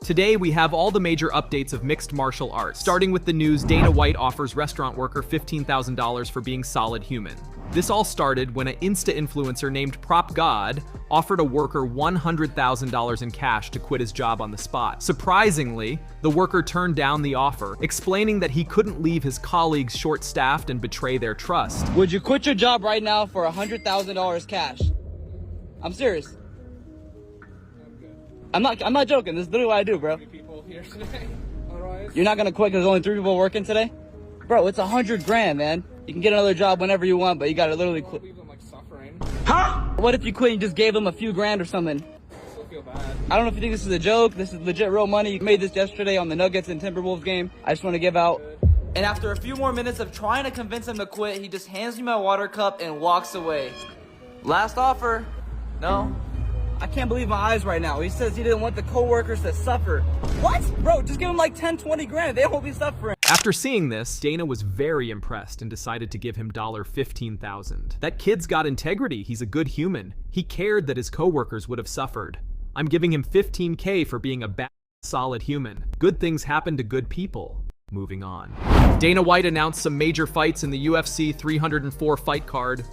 Today, we have all the major updates of mixed martial arts. Starting with the news, Dana White offers restaurant worker $15,000 for being solid human. This all started when an Insta influencer named Prop God offered a worker $100,000 in cash to quit his job on the spot. Surprisingly, the worker turned down the offer, explaining that he couldn't leave his colleagues short-staffed and betray their trust. Would you quit your job right now for $100,000 cash? I'm serious. I'm not joking. This is literally what I do, bro. You're not gonna quit because there's only 3 people working today? Bro, it's $100,000, man. You can get another job whenever you want, but you gotta literally quit. Huh? What if you quit and you just gave them a few grand or something? I still feel bad. I don't know if you think this is a joke. This is legit real money. You made this yesterday on the Nuggets and Timberwolves game. I just want to give out. And after a few more minutes of trying to convince him to quit, he just hands me my water cup and walks away. Last offer. No. I can't believe my eyes right now. He says he didn't want the co-workers to suffer. What? Bro, just give him like 10, 20 grand. They won't be suffering. After seeing this, Dana was very impressed and decided to give him $15,000. That kid's got integrity. He's a good human. He cared that his co-workers would have suffered. I'm giving him $15K for being a bad, solid human. Good things happen to good people. Moving on. Dana White announced some major fights in the UFC 304 fight card.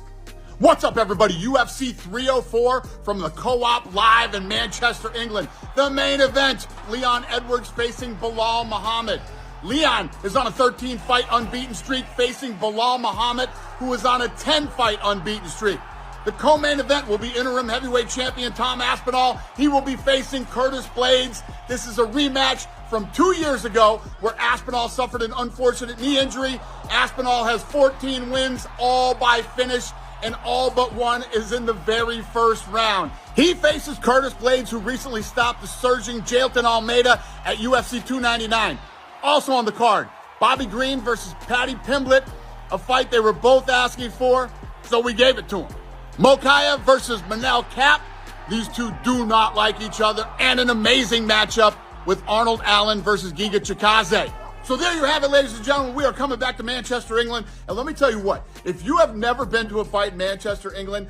What's up, everybody? UFC 304 from the Co-op live in Manchester, England. The main event, Leon Edwards facing Belal Muhammad. Leon is on a 13-fight unbeaten streak facing Belal Muhammad, who is on a 10-fight unbeaten streak. The co-main event will be interim heavyweight champion Tom Aspinall. He will be facing Curtis Blades. This is a rematch from 2 years ago where Aspinall suffered an unfortunate knee injury. Aspinall has 14 wins, all by finish, and all but one is in the very first round. He faces Curtis Blades, who recently stopped the surging Jailton Almeida at UFC 299. Also on the card, Bobby Green versus Paddy Pimblett, a fight they were both asking for, so we gave it to him. Makhachev versus Manel Kape. These two do not like each other, and an amazing matchup with Arnold Allen versus Giga Chikadze. So there you have it, ladies and gentlemen. We are coming back to Manchester, England. And let me tell you what, if you have never been to a fight in Manchester, England,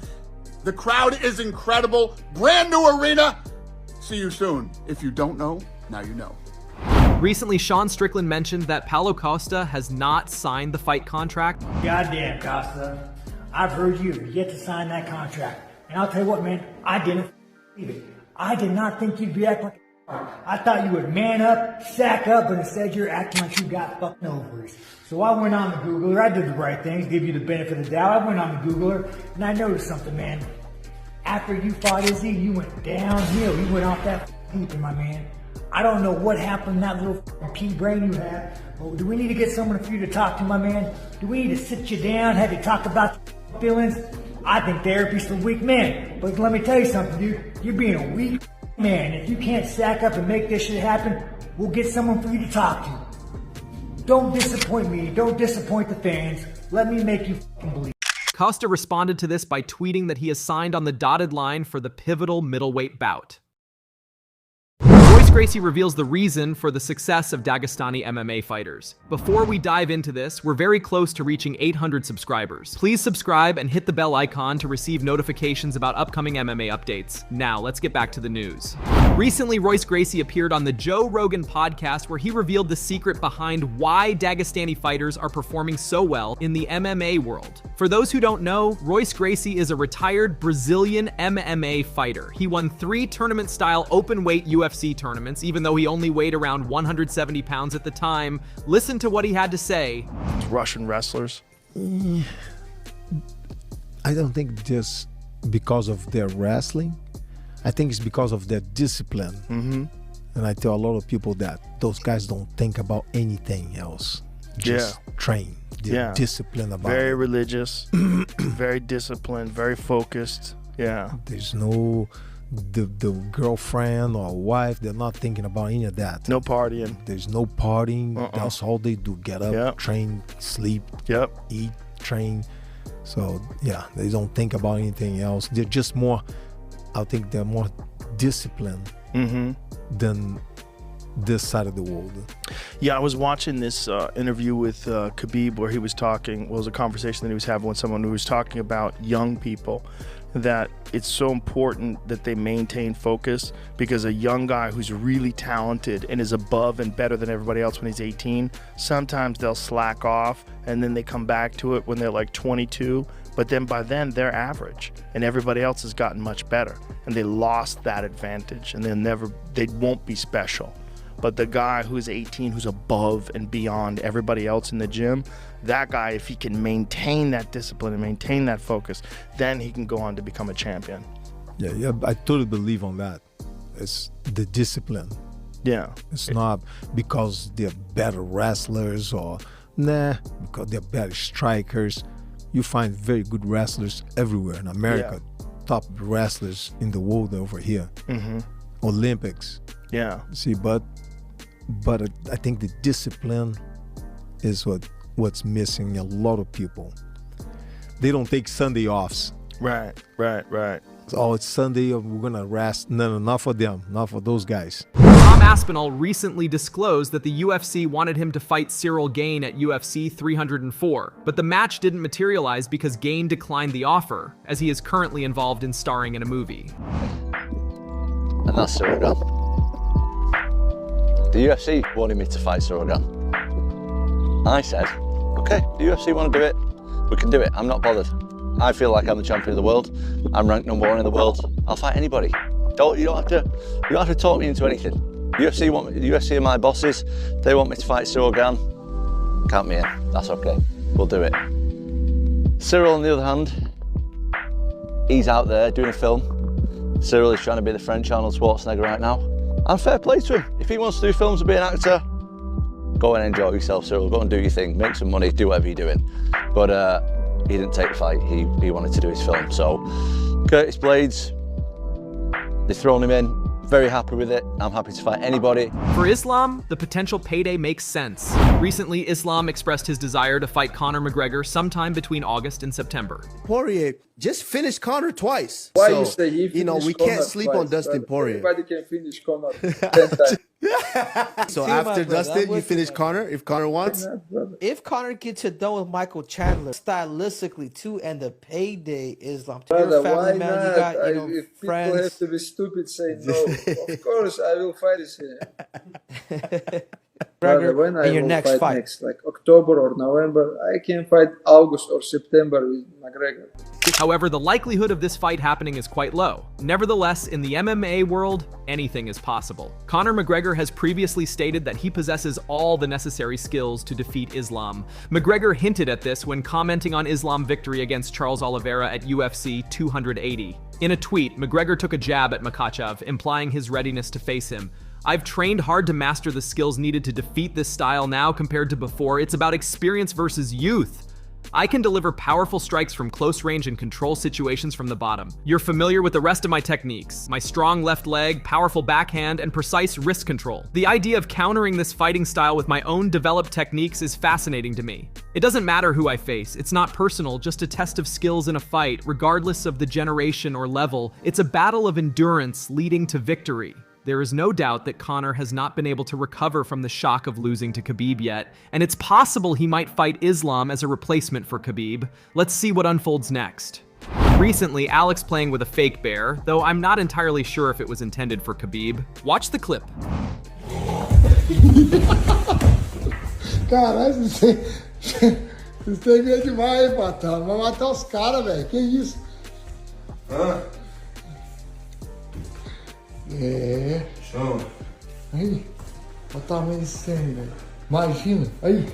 the crowd is incredible. Brand new arena. See you soon. If you don't know, now you know. Recently, Sean Strickland mentioned that Paulo Costa has not signed the fight contract. Goddamn, Costa. I've heard you have yet to sign that contract. And I'll tell you what, man, I didn't believe it. I did not think you'd be acting like I thought you would man up, sack up, but instead you're acting like you got fucking ovaries. So I went on the Googler. I did the right things, give you the benefit of the doubt. I went on the Googler, and I noticed something, man. After you fought Izzy, you went downhill. You went off that deep, my man. I don't know what happened in that little pea brain you have, but do we need to get someone for you to talk to, my man? Do we need to sit you down, have you talk about your feelings? I think therapy's for weak men. But let me tell you something, dude. You're being a weak man. If you can't sack up and make this shit happen, we'll get someone for you to talk to. Don't disappoint me. Don't disappoint the fans. Let me make you fucking believe. Costa responded to this by tweeting that he has signed on the dotted line for the pivotal middleweight bout. Royce Gracie reveals the reason for the success of Dagestani MMA fighters. Before we dive into this, we're very close to reaching 800 subscribers. Please subscribe and hit the bell icon to receive notifications about upcoming MMA updates. Now, let's get back to the news. Recently, Royce Gracie appeared on the Joe Rogan podcast where he revealed the secret behind why Dagestani fighters are performing so well in the MMA world. For those who don't know, Royce Gracie is a retired Brazilian MMA fighter. He won 3 tournament-style open-weight UFC tournaments, even though he only weighed around 170 pounds at the time. Listen to what he had to say. Russian wrestlers? I don't think just because of their wrestling. I think it's because of their discipline. And I tell a lot of people that those guys don't think about anything else. Just train. They're disciplined about very it. Religious, very disciplined, very focused. Yeah. There's no the girlfriend or wife, they're not thinking about any of that. No partying. There's no partying. That's all they do. Get up, train, sleep, eat, train. So yeah, they don't think about anything else. They're just more, I think they're more disciplined than this side of the world. Yeah, I was watching this interview with Khabib where he was talking, well, it was a conversation that he was having with someone who was talking about young people that it's so important that they maintain focus, because a young guy who's really talented and is above and better than everybody else when he's 18, sometimes they'll slack off and then they come back to it when they're like 22, but then by then they're average and everybody else has gotten much better and they lost that advantage and they won't be special. But the guy who's 18, who's above and beyond everybody else in the gym, that guy, if he can maintain that discipline and maintain that focus, then he can go on to become a champion. Yeah, I totally believe on that. It's the discipline. Yeah. It's not because they're better wrestlers or, because they're better strikers. You find very good wrestlers everywhere in America. Yeah. Top wrestlers in the world over here. Mm-hmm. Olympics. Yeah. See, but I think the discipline is what's missing a lot of people. They don't take Sunday offs. Right. Oh, it's Sunday, we're gonna rest. No, not for them, not for those guys. Tom Aspinall recently disclosed that the UFC wanted him to fight Ciryl Gane at UFC 304, but the match didn't materialize because Gane declined the offer, as he is currently involved in starring in a movie. And that's Ciryl Gane. The UFC wanted me to fight Ciryl Gane. I said, okay, the UFC want to do it, we can do it, I'm not bothered. I feel like I'm the champion of the world, I'm ranked #1 in the world, I'll fight anybody. You don't have to talk me into anything. The UFC are my bosses, they want me to fight Ciryl Gane, count me in, that's okay, we'll do it. Ciryl, on the other hand, he's out there doing a film. Ciryl is trying to be the French Arnold Schwarzenegger right now. And fair play to him. If he wants to do films and be an actor, go and enjoy yourself, Ciryl. Go and do your thing, make some money, do whatever you're doing. But he didn't take the fight, he wanted to do his film. So, Curtis Blades, they've thrown him in. Very happy with it. I'm happy to fight anybody. For Islam, the potential payday makes sense. Recently, Islam expressed his desire to fight Conor McGregor sometime between August and September. Poirier just finished Conor twice. Why so, you say he finished we Conor can't sleep twice, on Dustin Poirier. Everybody can finish Conor 10 times. So after Dustin, you finish Conor if Conor wants? If Conor gets it done with Michael Chandler, stylistically too, and the payday, Islam. Brother, You're a family why man, not? you got, If friends. people have to be stupid, say no. Of course, I will fight this here. Brother, when I your will next fight next, like October or November, I can fight August or September with McGregor. However, the likelihood of this fight happening is quite low. Nevertheless, in the MMA world, anything is possible. Conor McGregor has previously stated that he possesses all the necessary skills to defeat Islam. McGregor hinted at this when commenting on Islam's victory against Charles Oliveira at UFC 280. In a tweet, McGregor took a jab at Makhachev, implying his readiness to face him. I've trained hard to master the skills needed to defeat this style now compared to before. It's about experience versus youth. I can deliver powerful strikes from close range and control situations from the bottom. You're familiar with the rest of my techniques, my strong left leg, powerful backhand, and precise wrist control. The idea of countering this fighting style with my own developed techniques is fascinating to me. It doesn't matter who I face, it's not personal, just a test of skills in a fight, regardless of the generation or level. It's a battle of endurance leading to victory. There is no doubt that Conor has not been able to recover from the shock of losing to Khabib yet, and it's possible he might fight Islam as a replacement for Khabib. Let's see what unfolds next. Recently, Alex playing with a fake bear, though I'm not entirely sure if it was intended for Khabib. Watch the clip. Caralho, vocês têm medo demais, patrão. Vai matar os caras, velho. Que isso? É. Show. Aí, olha o tamanho desse sangue, velho. Imagina. Aí.